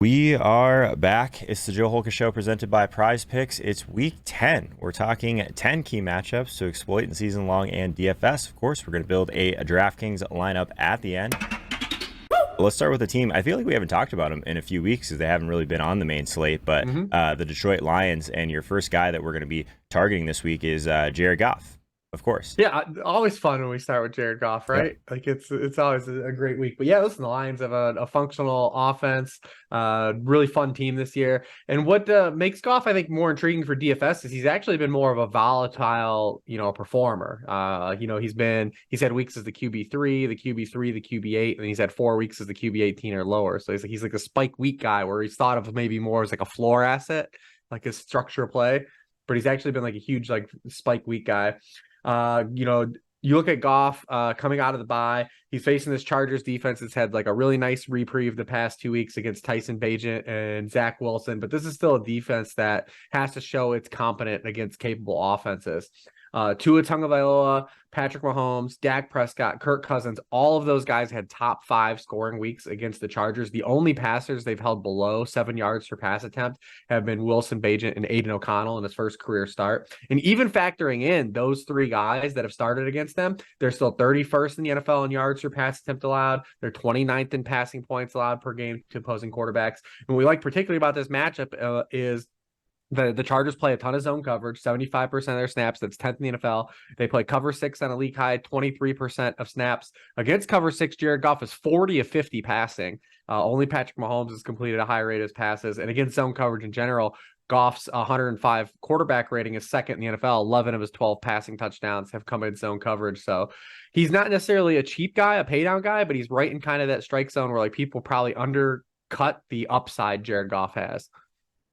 We are back. It's the Joe Holka Show presented by PrizePicks. It's week 10. We're talking 10 key matchups to exploit in season long and DFS. Of course, we're going to build a DraftKings lineup at the end. Let's start with the team. I feel like we haven't talked about them in a few weeks because they haven't really been on the main slate, but the Detroit Lions, and your first guy that we're going to be targeting this week is Jared Goff. Of course. Yeah, always fun when we start with Jared Goff, right? Yeah. Like it's always a great week. But yeah, listen, the Lions have a functional offense, really fun team this year. And what makes Goff, I think, more intriguing for DFS is he's actually been more of a volatile, performer. He's had weeks as the QB3, the QB3, the QB8, and he's had 4 weeks as the QB18 or lower. So he's like a spike week guy where he's thought of maybe more as like a floor asset, like a structure play. But he's actually been like a huge like spike week guy. You look at Goff coming out of the bye. He's facing this Chargers defense that's had like a really nice reprieve the past 2 weeks against Tyson Bagent and Zach Wilson. But this is still a defense that has to show it's competent against capable offenses. Tua Tagovailoa, Patrick Mahomes, Dak Prescott, Kirk Cousins, all of those guys had top 5 scoring weeks against the Chargers. The only passers they've held below 7 yards per pass attempt have been Wilson, Bagent, and Aiden O'Connell in his first career start. And even factoring in those 3 guys that have started against them, they're still 31st in the NFL in yards per pass attempt allowed. They're 29th in passing points allowed per game to opposing quarterbacks. And what we like particularly about this matchup is the Chargers play a ton of zone coverage, 75% of their snaps. That's 10th in the NFL. They play cover 6 on a league high, 23% of snaps. Against cover 6, Jared Goff is 40 of 50 passing. Only Patrick Mahomes has completed a high rate of passes. And against zone coverage in general, Goff's 105 quarterback rating is second in the NFL. 11 of his 12 passing touchdowns have come in zone coverage. So he's not necessarily a cheap guy, a pay down guy, but he's right in kind of that strike zone where like people probably undercut the upside Jared Goff has.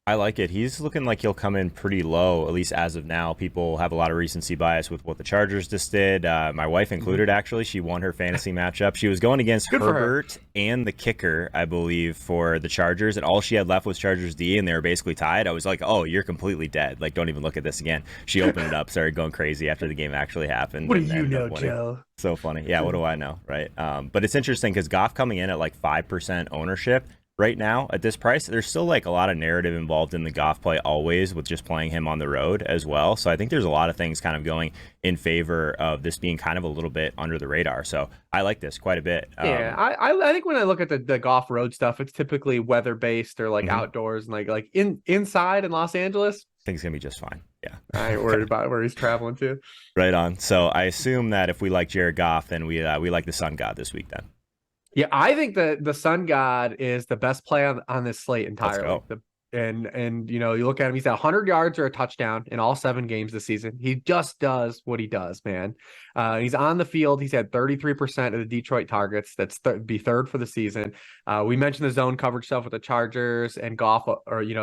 I like it. He's looking like he'll come in pretty low, at least as of now. People have a lot of recency bias with what the Chargers just did. My wife included, actually. She won her fantasy matchup. She was going against Herbert and the kicker, I believe, for the Chargers, and all she had left was Chargers D, and they were basically tied. I was like, oh, you're completely dead. Like, don't even look at this again. She opened it up, started going crazy after the game actually happened. What do you know, Joe? So funny. Yeah, what do I know, right? But it's interesting because Goff coming in at like 5% ownership right now at this price, there's still like a lot of narrative involved in the Goff play always with just playing him on the road as well. So I think there's a lot of things kind of going in favor of this being kind of a little bit under the radar. So I like this quite a bit. Yeah, I think when I look at the Goff road stuff, it's typically weather based or like outdoors and like inside in Los Angeles. I think it's gonna be just fine. Yeah, I ain't worried about where he's traveling to. Right on. So I assume that if we like Jared Goff, then we like the Sun God this week then. Yeah, I think the Sun God is the best play on this slate entirely. And you look at him, he's at 100 yards or a touchdown in all 7 games this season. He just does what he does, man. He's on the field. He's had 33% of the Detroit targets. That's be third for the season. We mentioned the zone coverage stuff with the Chargers and Goff,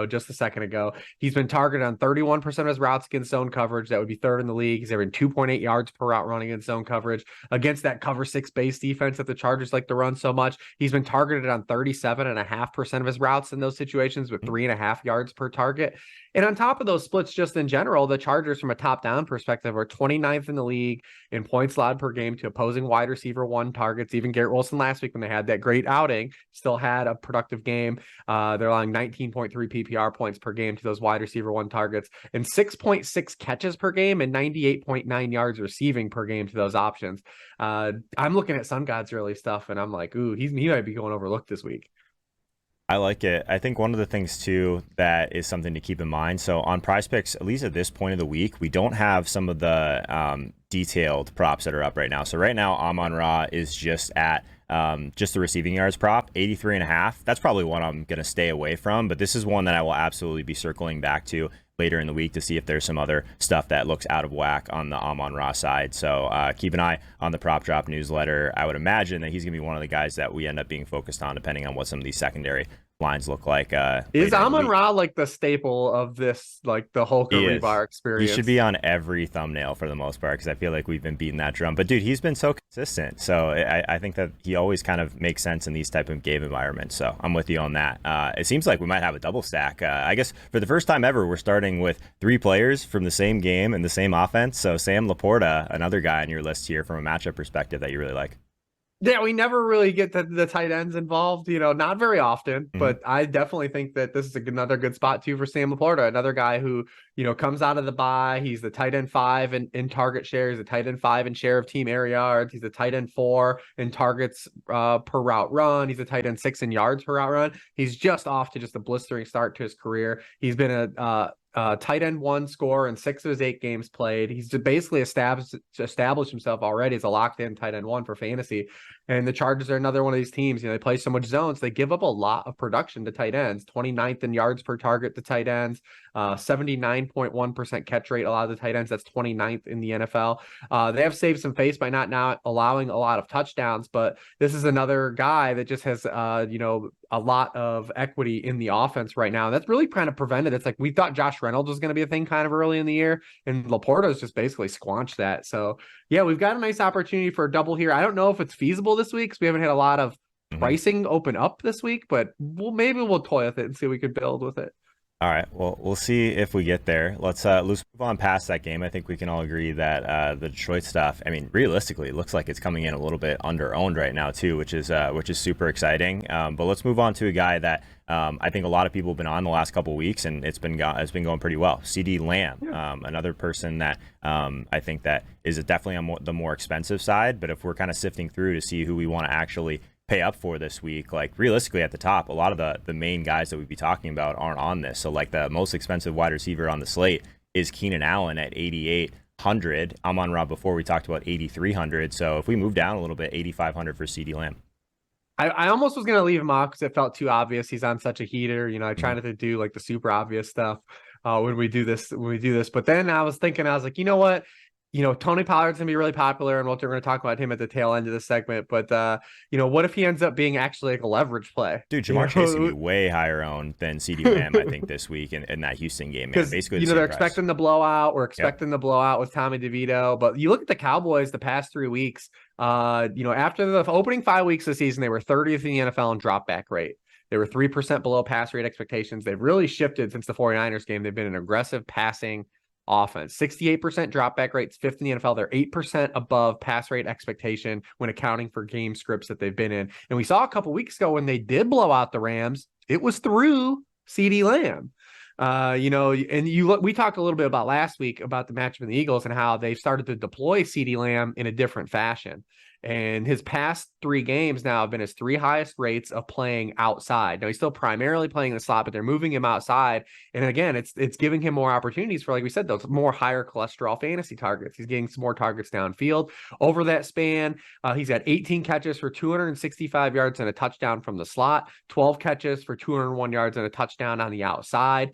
just a second ago. He's been targeted on 31% of his routes against zone coverage. That would be third in the league. He's averaging 2.8 yards per route running against zone coverage. Against that cover 6 base defense that the Chargers like to run so much, he's been targeted on 37.5% of his routes in those situations with 3.5 yards per target. And on top of those splits, just in general, the Chargers from a top-down perspective are 29th in the league in points allowed per game to opposing wide receiver 1 targets. Even Garrett Wilson last week when they had that great outing still had a productive game. They're allowing 19.3 PPR points per game to those wide receiver 1 targets and 6.6 catches per game and 98.9 yards receiving per game to those options. I'm looking at Sun God's early stuff and I'm like, ooh, he might be going overlooked this week. I like it. I think one of the things, too, that is something to keep in mind. So on PrizePicks, at least at this point of the week, we don't have some of the detailed props that are up right now. So right now, Amon-Ra is just at just the receiving yards prop, 83.5. That's probably one I'm going to stay away from. But this is one that I will absolutely be circling back to later in the week to see if there's some other stuff that looks out of whack on the Amon-Ra side. So keep an eye on the Prop Drop newsletter. I would imagine that he's going to be one of the guys that we end up being focused on, depending on what some of these secondary lines look like. Is Amon-Ra like the staple of this, like the Hulk or Hribar experience? He should be on every thumbnail for the most part because I feel like we've been beating that drum. But dude, he's been so consistent. So I think that he always kind of makes sense in these type of game environments. So I'm with you on that. It seems like we might have a double stack. I guess for the first time ever, we're starting with 3 players from the same game and the same offense. So Sam Laporta, another guy on your list here from a matchup perspective that you really like. Yeah, we never really get the tight ends involved, not very often, but I definitely think that this is another good spot too for Sam Laporta, another guy who, comes out of the bye. He's the tight end 5 in target share. He's a tight end 5 in share of team air yards. He's a tight end 4 in targets per route run. He's a tight end 6 in yards per route run. He's just off to just a blistering start to his career. He's been a tight end 1 scorer in 6 of his 8 games played. He's basically established himself already as a locked in tight end 1 for fantasy. And the Chargers are another one of these teams. They play so much zones. They give up a lot of production to tight ends. 29th in yards per target to tight ends. 79.1% catch rate. A lot of the tight ends. That's 29th in the NFL. They have saved some face by not allowing a lot of touchdowns. But this is another guy that just has, a lot of equity in the offense right now. And that's really kind of prevented. It's like we thought Josh Reynolds was going to be a thing kind of early in the year, and Laporta's just basically squanched that. So yeah, we've got a nice opportunity for a double here. I don't know if it's feasible this week because we haven't had a lot of pricing open up this week, but maybe we'll toy with it and see what we could build with it. All right. Well, we'll see if we get there. Let's move on past that game. I think we can all agree that the Detroit stuff, I mean, realistically, it looks like it's coming in a little bit under-owned right now too, which is super exciting. But let's move on to a guy that I think a lot of people have been on the last couple of weeks, and it's been going pretty well. CD Lamb, another person that I think that is definitely on the more expensive side. But if we're kind of sifting through to see who we want to actually pay up for this week, like realistically at the top, a lot of the main guys that we'd be talking about aren't on this. So like the most expensive wide receiver on the slate is Keenan Allen at 8,800. I'm on Rob before we talked about 8,300. So if we move down a little bit, 8,500 for CD Lamb. I almost was going to leave him off because it felt too obvious. He's on such a heater. I try not to do like the super obvious stuff when we do this. But then I was like, you know what? Tony Pollard's going to be really popular, and we're going to talk about him at the tail end of this segment. But, what if he ends up being actually like a leverage play? Dude, Jamar Chase is going to be way higher owned than CD Lamb, I think, this week in that Houston game. Because, basically, they're expecting the blowout. We're expecting the blowout with Tommy DeVito. But you look at the Cowboys the past 3 weeks, after the opening 5 weeks of the season, they were 30th in the NFL in drop back rate. They were 3% below pass rate expectations. They've really shifted since the 49ers game. They've been an aggressive passing offense. 68% drop back rates, 5th in the NFL. They're 8% above pass rate expectation when accounting for game scripts that they've been in. And we saw a couple weeks ago when they did blow out the Rams, it was through CD Lamb. We talked a little bit about last week about the matchup in the Eagles and how they've started to deploy CD Lamb in a different fashion. And his past 3 games now have been his 3 highest rates of playing outside. Now he's still primarily playing in the slot, but they're moving him outside. And again, it's giving him more opportunities for, like we said, those more higher cholesterol fantasy targets. He's getting some more targets downfield. Over that span, he's got 18 catches for 265 yards and a touchdown from the slot, 12 catches for 201 yards and a touchdown on the outside.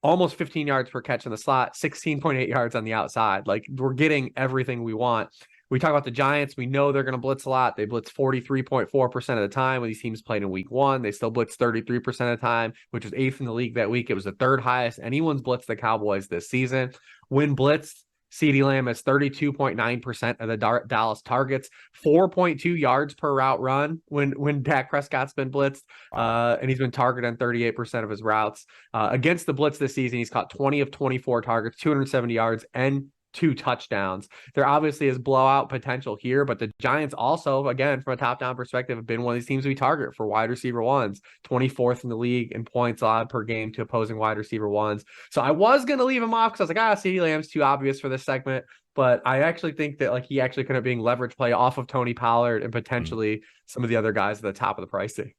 Almost 15 yards per catch in the slot, 16.8 yards on the outside. Like, we're getting everything we want. We talk about the Giants. We know they're going to blitz a lot. They blitz 43.4% of the time when these teams played in week 1. They still blitz 33% of the time, which was 8th in the league that week. It was the 3rd highest anyone's blitzed the Cowboys this season. When blitzed, CD Lamb has 32.9% of the Dallas targets, 4.2 yards per route run when Dak Prescott's been blitzed, and he's been targeted on 38% of his routes. Against the blitz this season, he's caught 20 of 24 targets, 270 yards, and 2 touchdowns. There obviously is blowout potential here, but the Giants also, again, from a top-down perspective, have been one of these teams we target for wide receiver ones, 24th in the league in points allowed per game to opposing wide receiver ones. So I was going to leave him off because I was like, CD Lamb's too obvious for this segment, but I actually think that he actually could have been leverage play off of Tony Pollard and potentially some of the other guys at the top of the pricing.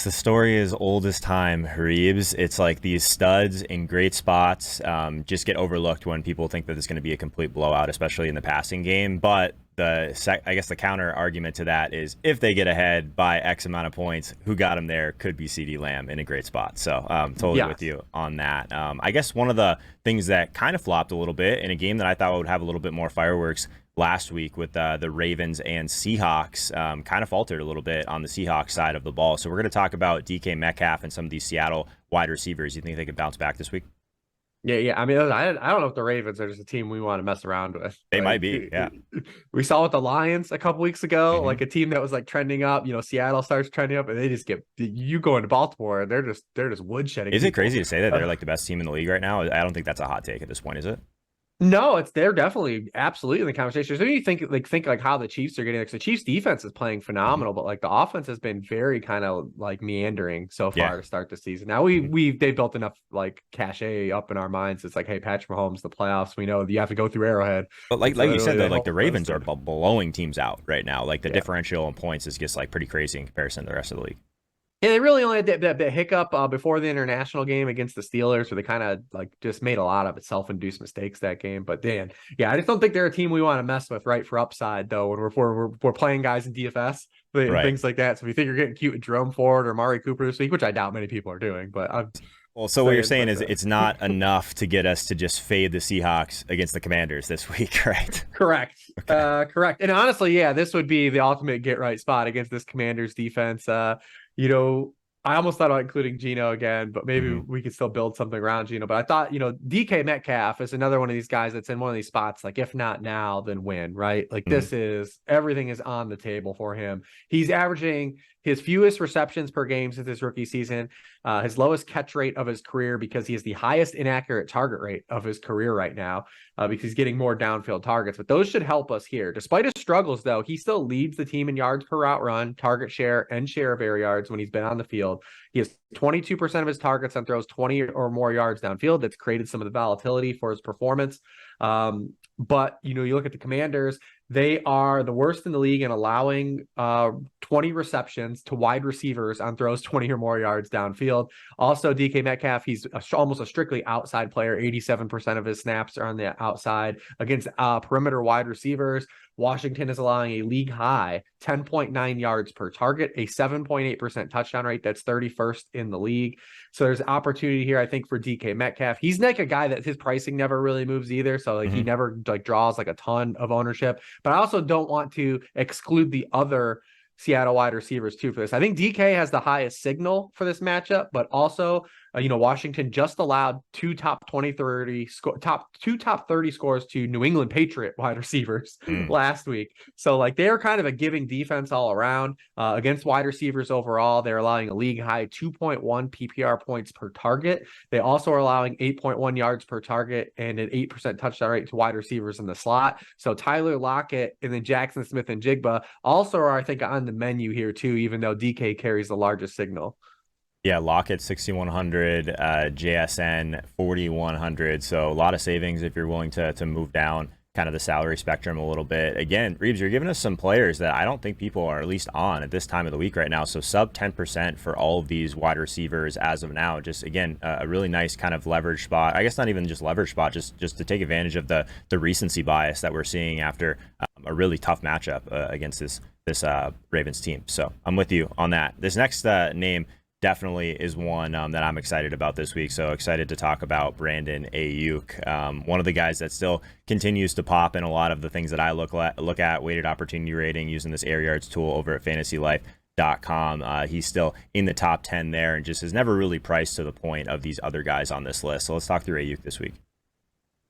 The story is old as time, Hribar. It's like these studs in great spots just get overlooked when people think that it's going to be a complete blowout, especially in the passing game. But I guess the counter argument to that is if they get ahead by X amount of points, who got them there could be CD Lamb in a great spot. So totally with you on that. I guess one of the things that kind of flopped a little bit in a game that I thought would have a little bit more fireworks last week with the Ravens and Seahawks kind of faltered a little bit on the Seahawks side of the ball. So we're going to talk about DK Metcalf and some of these Seattle wide receivers. You think they could bounce back this week? Yeah. I mean, I don't know if the Ravens are just a team we want to mess around with. They might be, yeah. We saw with the Lions a couple weeks ago, like a team that was like trending up. Seattle starts trending up, and they just you go into Baltimore, and they're just woodshedding. Is it crazy to say that they're like the best team in the league right now? I don't think that's a hot take at this point, is it? No, they're definitely absolutely in the conversation. So you think like how the Chiefs are getting, like, the Chiefs defense is playing Mhm. phenomenal, but like the offense has been very kind of like meandering so Yeah. far to start the season. Now Mhm. they built enough like cachet up in our minds. It's like, hey, Patrick Mahomes, the playoffs. We know you have to go through Arrowhead, But and like so you said Italy though, they like the hold us Ravens to are it. blowing teams out right now. Like the Yeah. differential in points is just like pretty crazy in comparison to the rest of the league. Yeah, they really only had that hiccup before the international game against the Steelers, where they kind of like just made a lot of self-induced mistakes that game. But Dan, yeah, I just don't think they're a team we want to mess with, right? For upside though, when we're playing guys in DFS and Right. things like that. So if you think you're getting cute with Jerome Ford or Mari Cooper this week, which I doubt many people are doing, but I'm Well, so what you're saying, saying but is it's not enough to get us to just fade the Seahawks against the Commanders this week, right? correct. Okay. Correct. And honestly, yeah, this would be the ultimate get right spot against this Commanders defense. You know, I almost thought about including Gino again, but maybe Hmm. we could still build something around Gino. But I thought, DK Metcalf is another one of these guys that's in one of these spots, like if not now, then when, right? Like Hmm. this is everything is on the table for him. He's averaging his fewest receptions per game since his rookie season, his lowest catch rate of his career because he has the highest inaccurate target rate of his career right now, because he's getting more downfield targets. But those should help us here. Despite his struggles, though, he still leads the team in yards per route run, target share, and share of air yards when he's been on the field. He has 22% of his targets on throws 20 or more yards downfield. That's created some of the volatility for his performance. But you look at the Commanders, they are the worst in the league in allowing 20 receptions to wide receivers on throws 20 or more yards downfield. Also, DK Metcalf, he's almost a strictly outside player. 87% of his snaps are on the outside against perimeter wide receivers. Washington is allowing a league high 10.9 yards per target, a 7.8% touchdown rate. That's 31st in the league. So there's opportunity here, I think, for DK Metcalf. He's like a guy that his pricing never really moves either. So like he Hmm. never like draws like a ton of ownership. But I also don't want to exclude the other Seattle wide receivers too for this. I think DK has the highest signal for this matchup, but also Washington just allowed two top 30 scores to New England Patriot wide receivers Mm. last week. So like they're kind of a giving defense all around against wide receivers overall. They're allowing a league high 2.1 PPR points per target. They also are allowing 8.1 yards per target and an 8% touchdown rate to wide receivers in the slot. So Tyler Lockett and then Jackson Smith and Jigba also are, I think, on the menu here too, even though DK carries the largest signal. Yeah, Lockett 6,100, JSN 4,100. So a lot of savings if you're willing to move down kind of the salary spectrum a little bit. Again, Reeves, you're giving us some players that I don't think people are at least on at this time of the week right now. So sub 10% for all of these wide receivers as of now. Just again, a really nice kind of leverage spot. I guess not even just leverage spot, just to take advantage of the recency bias that we're seeing after a really tough matchup against this Ravens team. So I'm with you on that. This next name definitely is one that I'm excited about this week. So excited to talk about Brandon Aiyuk, one of the guys that still continues to pop in a lot of the things that I look at weighted opportunity rating using this air yards tool over at fantasylife.com. He's still in the top 10 there and just has never really priced to the point of these other guys on this list. So let's talk through Aiyuk this week.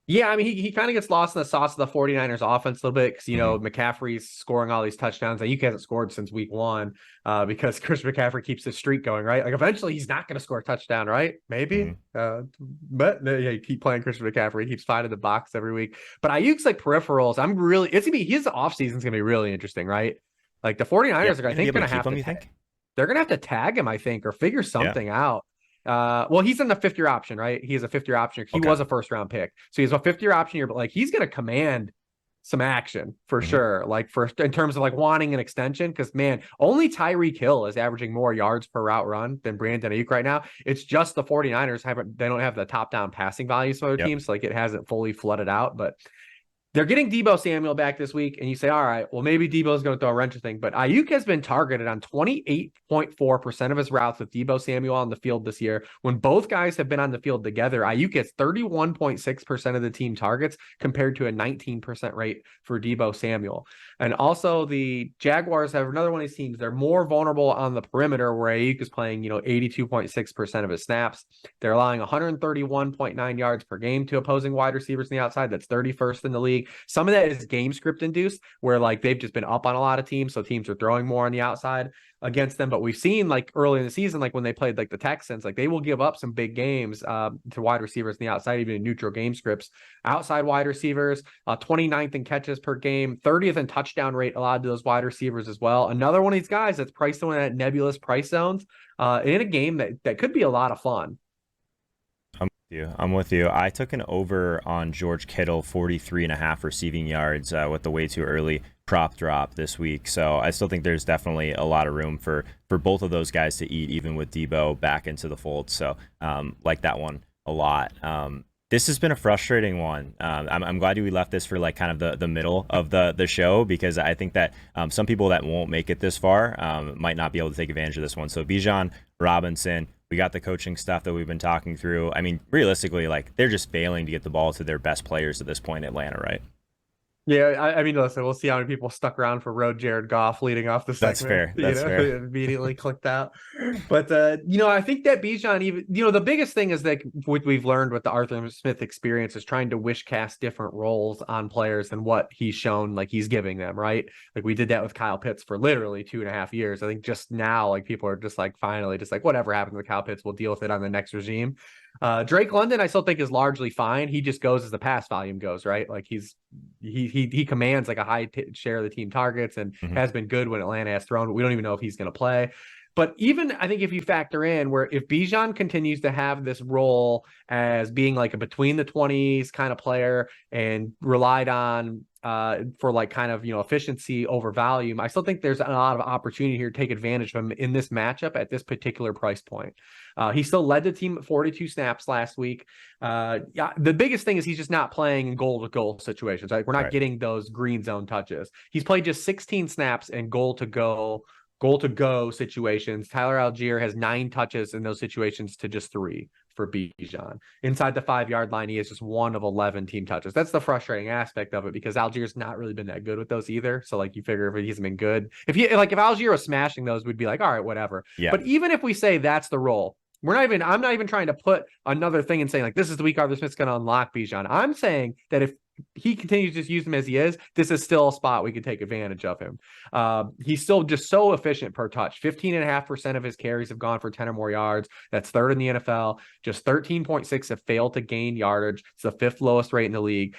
Yeah, I mean, he kind of gets lost in the sauce of the 49ers offense a little bit because, Mm-hmm. McCaffrey's scoring all these touchdowns. Aiyuk hasn't scored since week one because Chris McCaffrey keeps his streak going, right? Like, eventually he's not going to score a touchdown, right? Maybe. Mm-hmm. But yeah, you keep playing Chris McCaffrey. He keeps finding the box every week. But Aiyuk's like peripherals. His offseason's going to be really interesting, right? Like, the 49ers are, I Gonna be think, able going to to keep have him, to you think? they're going to have to tag him, I think, or figure Yeah. something out. Well, he's in the 5th-year option, right? He has a 5th-year option. He Okay. was a first-round pick, so he has a 5th-year option here. But like, he's going to command some action for Mm-hmm. sure. Like in terms of like wanting an extension, because man, only Tyreek Hill is averaging more yards per route run than Brandon Aiyuk right now. It's just the 49ers they don't have the top-down passing values for their Yep. teams, so like it hasn't fully flooded out, but. They're getting Deebo Samuel back this week, and you say, all right, well, maybe Deebo's going to throw a wrench of thing, but Aiyuk has been targeted on 28.4% of his routes with Deebo Samuel on the field this year. When both guys have been on the field together, Aiyuk gets 31.6% of the team targets compared to a 19% rate for Deebo Samuel. And also the Jaguars have another one of these teams. They're more vulnerable on the perimeter where Aiyuk is playing, 82.6% of his snaps. They're allowing 131.9 yards per game to opposing wide receivers on the outside. That's 31st in the league. efficiency. Some of that is game script induced, where like they've just been up on a lot of teams, so teams are throwing more on the outside against them. But we've seen like early in the season, like when they played like the Texans, like they will give up some big games to wide receivers on the outside, even in neutral game scripts. Outside wide receivers, 29th in catches per game, 30th in touchdown rate allowed to those wide receivers as well. Another one of these guys that's priced in that nebulous price zones in a game that could be a lot of fun. I'm with you. I took an over on George Kittle, 43.5 receiving yards with the way too early prop drop this week. So I still think there's definitely a lot of room for both of those guys to eat, even with Debo back into the fold. So like that one a lot. This has been a frustrating one. I'm glad we left this for like kind of the middle of the show, because I think that some people that won't make it this far might not be able to take advantage of this one. So Bijan Robinson, we got the coaching stuff that we've been talking through. I mean, realistically, like they're just failing to get the ball to their best players at this point in Atlanta, right? Yeah, I mean, listen, we'll see how many people stuck around for road Jared Goff leading off the segment. That's fair. That's fair. Immediately clicked out. But, I think that Bijan even, the biggest thing is that what we've learned with the Arthur Smith experience is trying to wish cast different roles on players than what he's shown, like he's giving them, right? Like we did that with Kyle Pitts for literally 2.5 years. I think just now, like people are just like, finally, just like whatever happens with Kyle Pitts, we'll deal with it on the next regime. Drake London, I still think is largely fine. He just goes as the pass volume goes, right? Like he commands like a high share of the team targets and has been good when Atlanta has thrown, but we don't even know if he's going to play. But even I think if you factor in where if Bijan continues to have this role as being like a between the 20s kind of player and relied on for like kind of, efficiency over volume, I still think there's a lot of opportunity here to take advantage of him in this matchup at this particular price point. He still led the team at 42 snaps last week. The biggest thing is he's just not playing in goal-to-goal situations. Like we're not getting those green zone touches. He's played just 16 snaps in goal-to-go situations. Tyler Algier has 9 touches in those situations to just 3 for Bijan. Inside the 5-yard line, he has just 1 of 11 team touches. That's the frustrating aspect of it, because Algier's not really been that good with those either. So like you figure if he hasn't been good, if Algier was smashing those, we'd be like, all right, whatever. Yeah. But even if we say that's the role, I'm not even trying to put another thing and saying like this is the week Arthur Smith's going to unlock Bijan. I'm saying that if he continues to just use him as he is, this is still a spot we could take advantage of him. He's still just so efficient per touch. 15.5% of his carries have gone for 10 or more yards. That's third in the NFL. Just 13.6 have failed to gain yardage. It's the 5th lowest rate in the league.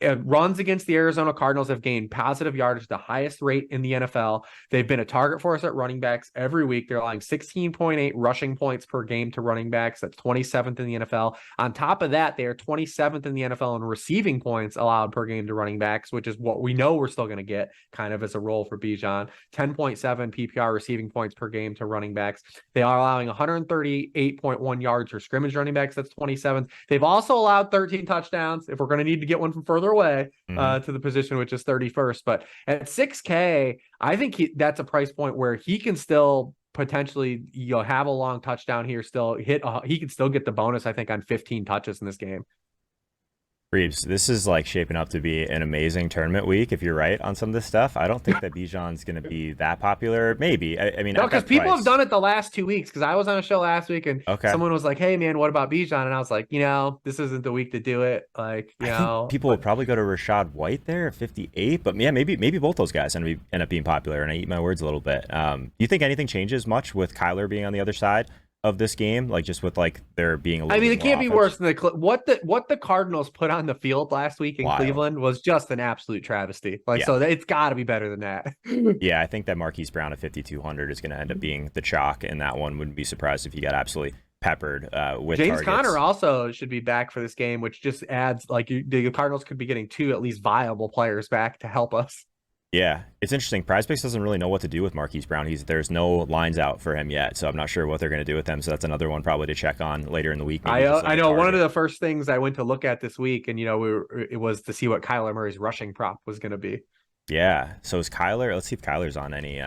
Runs against the Arizona Cardinals have gained positive yardage, the highest rate in the NFL. They've been a target for us at running backs every week. They're allowing 16.8 rushing points per game to running backs. That's 27th in the NFL. On top of that, they are 27th in the NFL in receiving points allowed per game to running backs, which is what we know we're still going to get kind of as a role for Bijan. 10.7 PPR receiving points per game to running backs. They are allowing 138.1 yards for scrimmage running backs. That's 27th. They've also allowed 13 touchdowns. If we're going to need to get one from further away to the position, which is 31st. But at 6K, I think that's a price point where he can still potentially have a long touchdown here, still he can still get the bonus, I think, on 15 touches in this game. Reeves, this is like shaping up to be an amazing tournament week if you're right on some of this stuff. I don't think that Bijan's going to be that popular. Maybe. I mean, no, because people have done it the last 2 weeks. Because I was on a show last week and someone was like, "Hey, man, what about Bijan?" And I was like, this isn't the week to do it. Like, I think people will probably go to Rashad White there at 58. But yeah, maybe both those guys end up being popular. And I eat my words a little bit. Do you think anything changes much with Kyler being on the other side of this game, like just with like there being a little bit it can't be worse than what the Cardinals put on the field last week in Cleveland was just an absolute travesty. So it's got to be better than that. Yeah, I think that Marquise Brown at 5,200 is going to end up being the chalk in that one. Wouldn't be surprised if he got absolutely peppered with James targets. Conner also should be back for this game, which just adds the Cardinals could be getting 2 at least viable players back to help us. Yeah, it's interesting. PrizePicks doesn't really know what to do with Marquise Brown. There's no lines out for him yet, so I'm not sure what they're going to do with him. So that's another one probably to check on later in the week. I know one of the first things I went to look at this week, and it was to see what Kyler Murray's rushing prop was going to be. Yeah, so is Kyler? Let's see if Kyler's on any.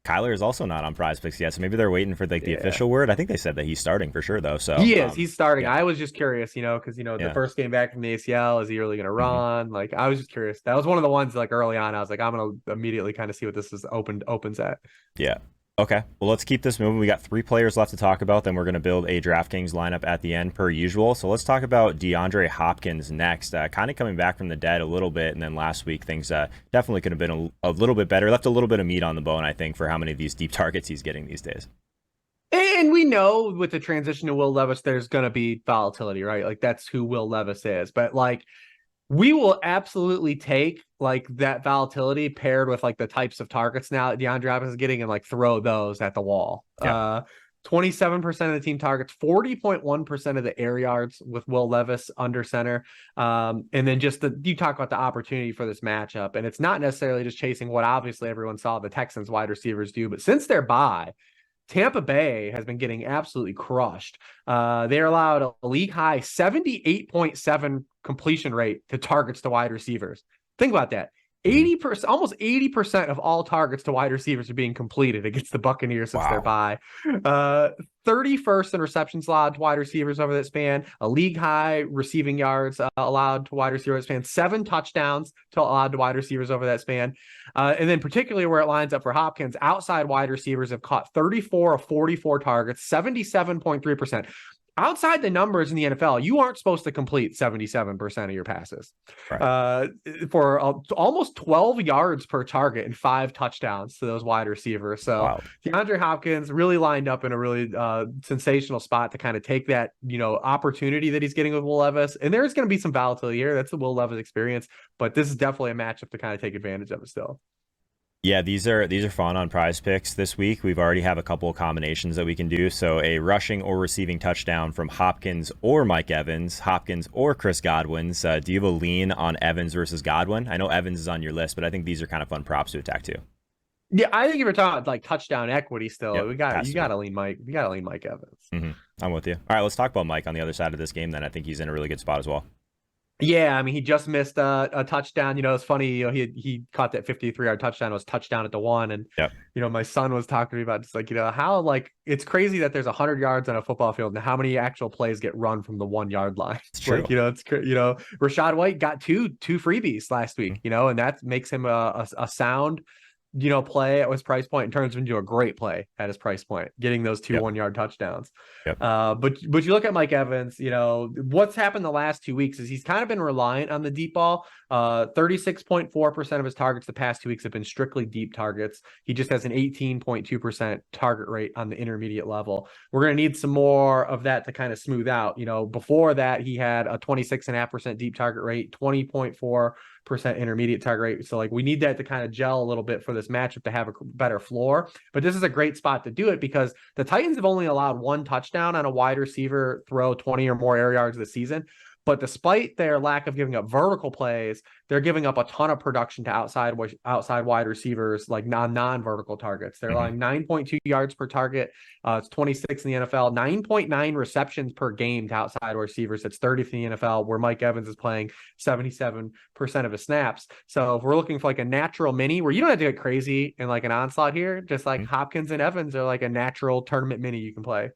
Kyler is also not on PrizePicks yet, so maybe they're waiting for the official word. I think they said that he's starting for sure, though. So he is. He's starting. Yeah. I was just curious, because the first game back from the ACL, is he really going to run? Like, I was just curious. That was one of the ones like early on. I was like, I'm going to immediately kind of see what this is opens at. Yeah. Okay, well, let's keep this moving. We got 3 players left to talk about. Then we're going to build a DraftKings lineup at the end, per usual. So let's talk about DeAndre Hopkins next. Kind of coming back from the dead a little bit, and then last week things definitely could have been a little bit better. Left a little bit of meat on the bone, I think, for how many of these deep targets he's getting these days. And we know with the transition to Will Levis, there's going to be volatility, right? Like that's who Will Levis is. But like we will absolutely take like that volatility paired with like the types of targets now that DeAndre Hopkins is getting and like throw those at the wall. Yeah. 27% of the team targets, 40.1% of the air yards with Will Levis under center. And then just you talk about the opportunity for this matchup. And it's not necessarily just chasing what obviously everyone saw the Texans wide receivers do, but since they're bye, Tampa Bay has been getting absolutely crushed. They're allowed a league high 78.7 completion rate to targets to wide receivers. Think about that. 80%, almost 80% of all targets to wide receivers are being completed against the Buccaneers since they're bye. 31st in receptions allowed to wide receivers over that span, a league high receiving yards allowed to wide receivers span, 7 touchdowns to allowed to wide receivers over that span. And then particularly where it lines up for Hopkins, outside wide receivers have caught 34 of 44 targets, 77.3%. Outside the numbers in the NFL, you aren't supposed to complete 77% of your passes. Right. For almost 12 yards per target and 5 touchdowns to those wide receivers. So DeAndre Hopkins really lined up in a really sensational spot to kind of take that, opportunity that he's getting with Will Levis. And there's going to be some volatility here. That's the Will Levis experience, but this is definitely a matchup to kind of take advantage of it still. Yeah, these are fun on PrizePicks this week. We've already have a couple of combinations that we can do. So a rushing or receiving touchdown from Hopkins or Mike Evans, Hopkins or Chris Godwin's. Do you have a lean on Evans versus Godwin? I know Evans is on your list, but I think these are kind of fun props to attack too. Yeah, I think if you're talking like touchdown equity still, Yep, you gotta lean Mike. You gotta lean Mike Evans. I'm with you. All right, let's talk about Mike on the other side of this game. Then I think he's in a really good spot as well. Yeah, I mean, he just missed a touchdown. It's funny, he caught that 53-yard touchdown. It was touchdown at the 1. And, my son was talking to me about just like, how like it's crazy that there's 100 yards on a football field and how many actual plays get run from the 1-yard line. It's true. Like, it's Rachaad White got two freebies last week, and that makes him a sound play at his price point and turns into a great play at his price point, getting those 2 1-yard touchdowns. But you look at Mike Evans, what's happened the last 2 weeks is he's kind of been reliant on the deep ball. 36.4% of his targets the past 2 weeks have been strictly deep targets. He just has an 18.2% target rate on the intermediate level. We're going to need some more of that to kind of smooth out. Before that, he had a 26.5% deep target rate, 20.4% intermediate target rate. So like we need that to kind of gel a little bit for this matchup to have a better floor. But this is a great spot to do it because the Titans have only allowed 1 touchdown on a wide receiver throw 20 or more air yards this season. But despite their lack of giving up vertical plays, they're giving up a ton of production to outside wide receivers, like non-vertical targets. They're allowing 9.2 yards per target. It's 26 in the NFL, 9.9 receptions per game to outside receivers. It's 30th in the NFL, where Mike Evans is playing 77% of his snaps. So if we're looking for like a natural mini where you don't have to get crazy in like an onslaught here, just like Hopkins and Evans are like a natural tournament mini you can play.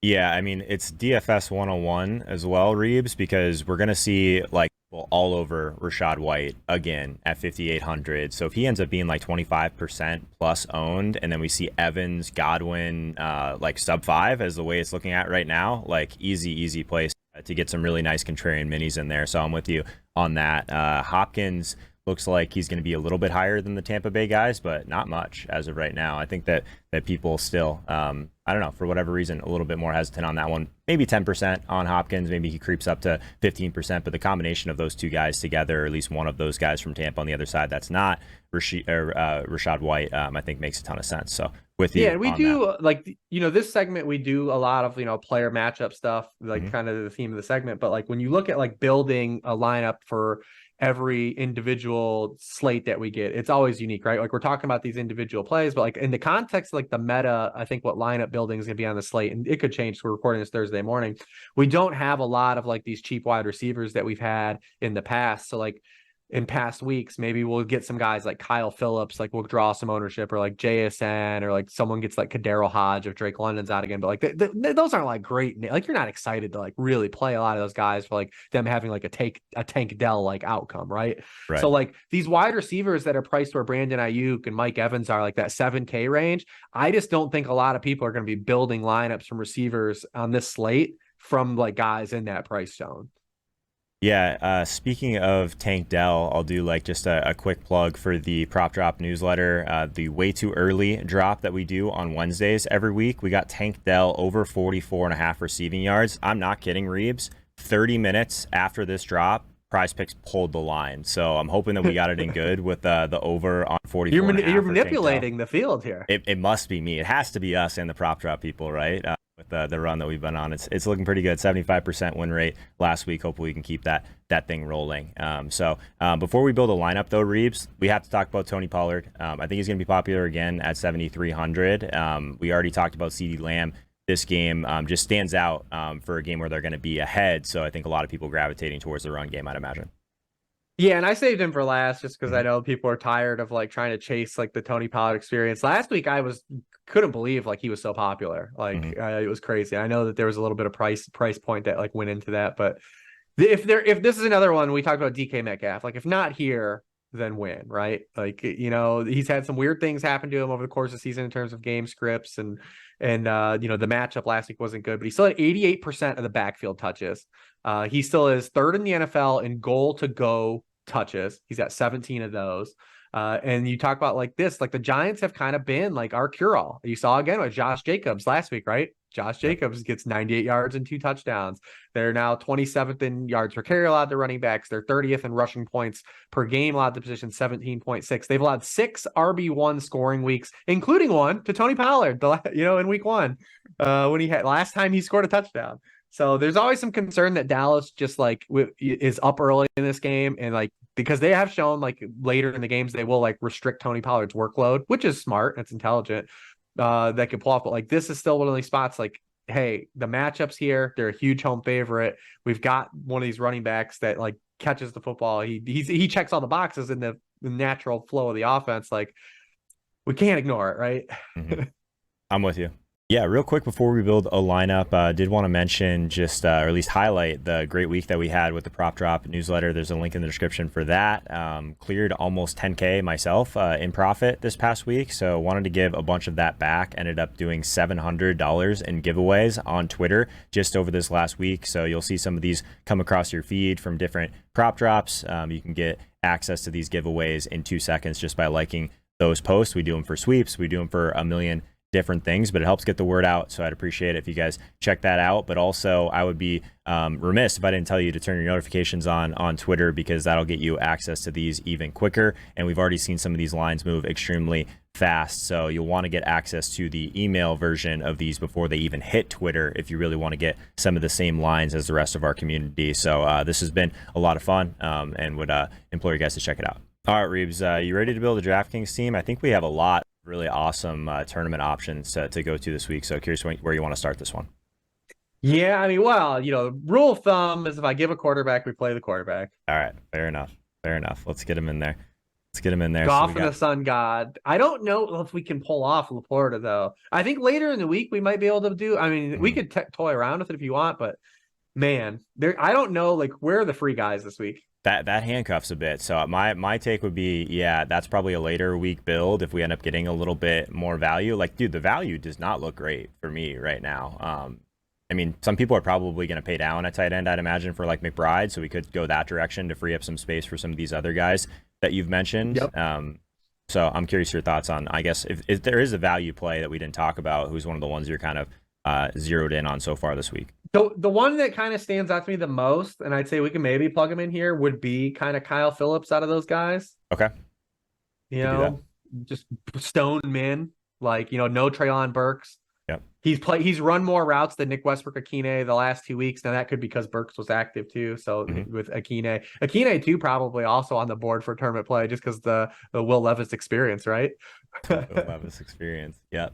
Yeah, I mean, it's DFS 101 as well, Reeves, because we're going to see like all over Rachaad White again at 5,800. So if he ends up being like 25% plus owned, and then we see Evans, Godwin, like sub 5 as the way it's looking at right now, like easy place to get some really nice contrarian minis in there. So I'm with you on that. Hopkins looks like he's going to be a little bit higher than the Tampa Bay guys, but not much as of right now. I think that people still, I don't know, for whatever reason, a little bit more hesitant on that one. Maybe 10% on Hopkins. Maybe he creeps up to 15%, but the combination of those two guys together, or at least one of those guys from Tampa on the other side, that's not Rachaad White, I think makes a ton of sense. So with you. Yeah, and we do like, this segment, we do a lot of, player matchup stuff, like kind of the theme of the segment. But like when you look at like building a lineup for every individual slate that we get, it's always unique, right? Like we're talking about these individual plays, but like in the context of like the meta, I think what lineup building is going to be on the slate, and it could change. We're recording this Thursday morning. We don't have a lot of like these cheap wide receivers that we've had in the past. So like in past weeks, maybe we'll get some guys like Kyle Phillips, like we'll draw some ownership, or like JSN, or like someone gets like Kadero Hodge if Drake London's out again. But like those aren't like great. Like you're not excited to like really play a lot of those guys for like them having like a Tank Dell like outcome, right? Right. So like these wide receivers that are priced where Brandon Aiyuk and Mike Evans are, like that 7K range, I just don't think a lot of people are going to be building lineups from receivers on this slate from like guys in that price zone. Yeah, speaking of Tank Dell, I'll do like just a quick plug for the Prop Drop newsletter, the way too early drop that we do on Wednesdays every week. We got Tank Dell over 44.5 receiving yards. I'm not kidding, Reeves. 30 minutes after this drop, PrizePicks pulled the line. So I'm hoping that we got it in good with the over on 44. You're manipulating the field here. It must be me. It has to be us and the Prop Drop people, right? With the run that we've been on, it's looking pretty good. 75% win rate last week. Hopefully we can keep that thing rolling. So before we build a lineup though, Reeves, we have to talk about Tony Pollard. I think he's going to be popular again at 7,300. We already talked about CeeDee Lamb. This game just stands out for a game where they're going to be ahead. So I think a lot of people gravitating towards the run game, I'd imagine. Yeah, and I saved him for last just because I know people are tired of like trying to chase like the Tony Pollard experience. Last week I couldn't believe like he was so popular. Like it was crazy. I know that there was a little bit of price point that like went into that, but if this is another one, we talked about DK Metcalf. Like if not here, then win, right? Like he's had some weird things happen to him over the course of the season in terms of game scripts and the matchup last week wasn't good, but he still had 88% of the backfield touches. He still is third in the NFL in goal to go touches. He's got 17 of those. And you talk about like this, like the Giants have kind of been like our cure-all. You saw again with Josh Jacobs last week, right? Josh Jacobs gets 98 yards and 2 touchdowns. They're now 27th in yards per carry allowed to running backs. They're 30th in rushing points per game allowed to position, 17.6. They've allowed 6 RB1 scoring weeks, including one to Tony Pollard, in week 1 when he had last time he scored a touchdown. So there's always some concern that Dallas just like is up early in this game, and like because they have shown like later in the games they will like restrict Tony Pollard's workload, which is smart, it's intelligent, that could pull off. But like this is still one of these spots like, hey, the matchups here, they're a huge home favorite. We've got one of these running backs that like catches the football. He checks all the boxes in the natural flow of the offense. Like we can't ignore it, right? I'm with you. Yeah, real quick before we build a lineup, did want to mention just, or at least highlight the great week that we had with the Prop Drop newsletter. There's a link in the description for that. Cleared almost 10K myself in profit this past week, so wanted to give a bunch of that back. Ended up doing $700 in giveaways on Twitter just over this last week. So you'll see some of these come across your feed from different Prop Drops. You can get access to these giveaways in 2 seconds just by liking those posts. We do them for sweeps. We do them for a million different things, but it helps get the word out, so I'd appreciate it if you guys check that out. But also I would be remiss if I didn't tell you to turn your notifications on Twitter, because that'll get you access to these even quicker, and we've already seen some of these lines move extremely fast, so you'll want to get access to the email version of these before they even hit Twitter if you really want to get some of the same lines as the rest of our community. So this has been a lot of fun, and would implore you guys to check it out. All right, Reeves, you ready to build a DraftKings team? I think we have a lot really awesome tournament options to go to this week. So curious where you want to start this one. Yeah, I mean, well, rule of thumb is if I give a quarterback, we play the quarterback. All right, fair enough. Let's get him in there. Goff and the Sun God. I don't know if we can pull off Laporta though. I think later in the week we might be able to do. I mean, we could toy around with it if you want, but man, I don't know. Like, where are the free guys this week? That handcuffs a bit. So my take would be, yeah, that's probably a later week build if we end up getting a little bit more value. Like, dude, the value does not look great for me right now. I mean, some people are probably going to pay down at tight end, I'd imagine, for like McBride. So we could go that direction to free up some space for some of these other guys that you've mentioned. Yep. So I'm curious your thoughts on, I guess, if there is a value play that we didn't talk about, who's one of the ones you're kind of zeroed in on so far this week. So the one that kind of stands out to me the most, and I'd say we can maybe plug him in here, would be kind of Kyle Phillips out of those guys. Okay. Just stone men, like, no Treylon Burks. Yep. He's run more routes than Nick Westbrook-Ikhine the last 2 weeks. Now that could be because Burks was active too. So with Ikhine too, probably also on the board for tournament play just because the Will Levis experience, right? Will Levis experience. Yeah.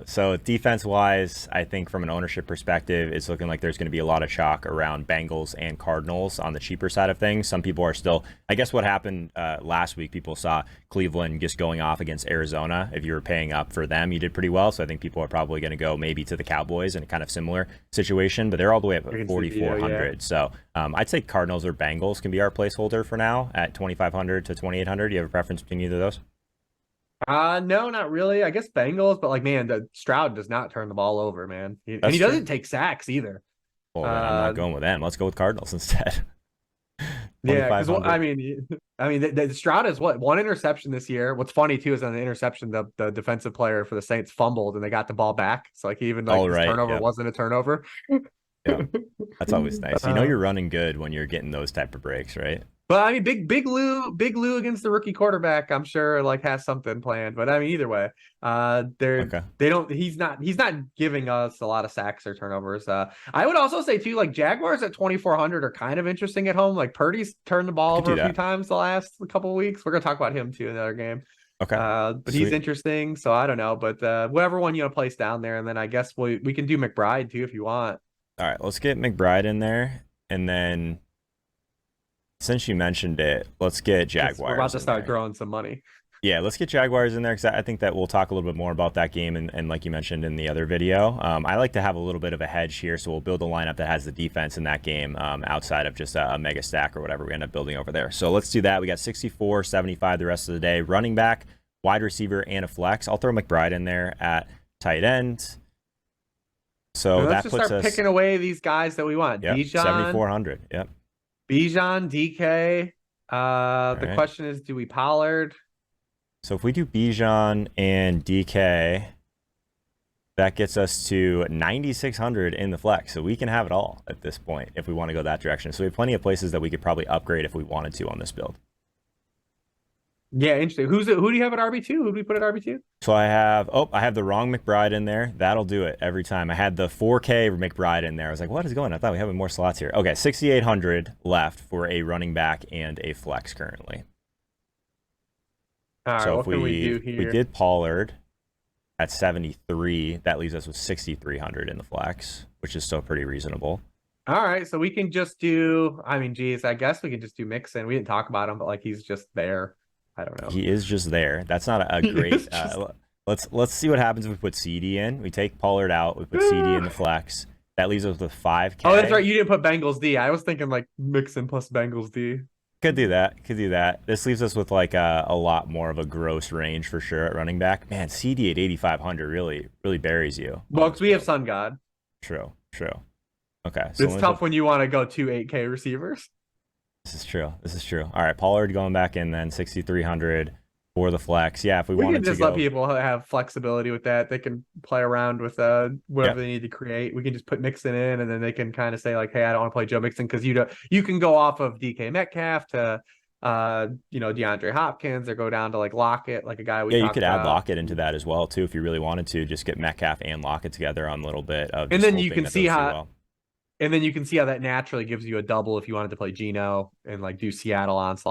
So defense wise, I think from an ownership perspective, it's looking like there's going to be a lot of chalk around Bengals and Cardinals on the cheaper side of things. Some people are still, I guess what happened last week, people saw Cleveland just going off against Arizona. If you were paying up for them, you did pretty well. So I think people are probably going to go maybe to the Cowboys in a kind of similar situation, but they're all the way up at 4,400. Yeah. So I'd say Cardinals or Bengals can be our placeholder for now at 2,500 to 2,800. Do you have a preference between either of those? No, not really. I guess Bengals, but like, man, the Stroud does not turn the ball over, man. And he doesn't take sacks either. Well, then I'm not going with them. Let's go with Cardinals instead. Yeah, because I mean, the Stroud has one interception this year. What's funny too is on the interception, the defensive player for the Saints fumbled and they got the ball back. So like even like his turnover wasn't a turnover. Yeah, that's always nice. You know you're running good when you're getting those type of breaks, right? But I mean, Big Lou against the rookie quarterback, I'm sure like has something planned. But I mean, either way, he's not giving us a lot of sacks or turnovers. I would also say too, like Jaguars at 2,400 are kind of interesting at home. Like Purdy's turned the ball over a few times the last couple of weeks. We're gonna talk about him too in another game. Okay, but he's interesting. So I don't know, but whatever one you want to place down there, and then I guess we can do McBride too if you want. All right, let's get McBride in there, and then. Since you mentioned it, let's get Jaguars. We're about to start throwing some money. Yeah, let's get Jaguars in there because I think that we'll talk a little bit more about that game. And like you mentioned in the other video, I like to have a little bit of a hedge here. So we'll build a lineup that has the defense in that game outside of just a mega stack or whatever we end up building over there. So let's do that. We got 64, 75 the rest of the day. Running back, wide receiver, and a flex. I'll throw McBride in there at tight end. So let's just start picking away these guys that we want. Yep, 7,400. Yep. Bijan, DK. The question is, do we Pollard? So if we do Bijan and DK, that gets us to 9,600 in the flex. So we can have it all at this point if we want to go that direction. So we have plenty of places that we could probably upgrade if we wanted to on this build. Yeah, interesting. Who do you have at RB2? Who do we put at RB2? So I have the wrong McBride in there. That'll do it every time. I had the 4K McBride in there. I was like, what is going on? I thought we had more slots here. Okay, 6,800 left for a running back and a flex currently. All right, so what can we do here? We did Pollard at 73. That leaves us with 6,300 in the flex, which is still pretty reasonable. All right, so we can just do, I mean, geez, I guess we can just do Mixon. We didn't talk about him, but like he's just there. I don't know. He is just there. That's not a great. Let's see what happens if we put CD in. We take Pollard out. We put CD in the flex. That leaves us with 5K. Oh, that's right. You didn't put Bengals D. I was thinking like Mixon plus Bengals D. Could do that. This leaves us with like a lot more of a gross range for sure at running back. Man, CD at 8,500 really buries you. Well, because we have Sun God. True. Okay. So it's tough when you want to go 2 8K receivers. This is true. All right, Pollard going back in then 6,300 for the flex. Yeah, if we wanted to just let people have flexibility with that. They can play around with whatever they need to create. We can just put Mixon in, and then they can kind of say like, "Hey, I don't want to play Joe Mixon," because you can go off of DK Metcalf to DeAndre Hopkins, or go down to like Lockett, like a guy we you could add Lockett into that as well too if you really wanted to. Just get Metcalf and Lockett together on a little bit of, and then you can see how. And then you can see how that naturally gives you a double if you wanted to play Geno and like do Seattle onslaughts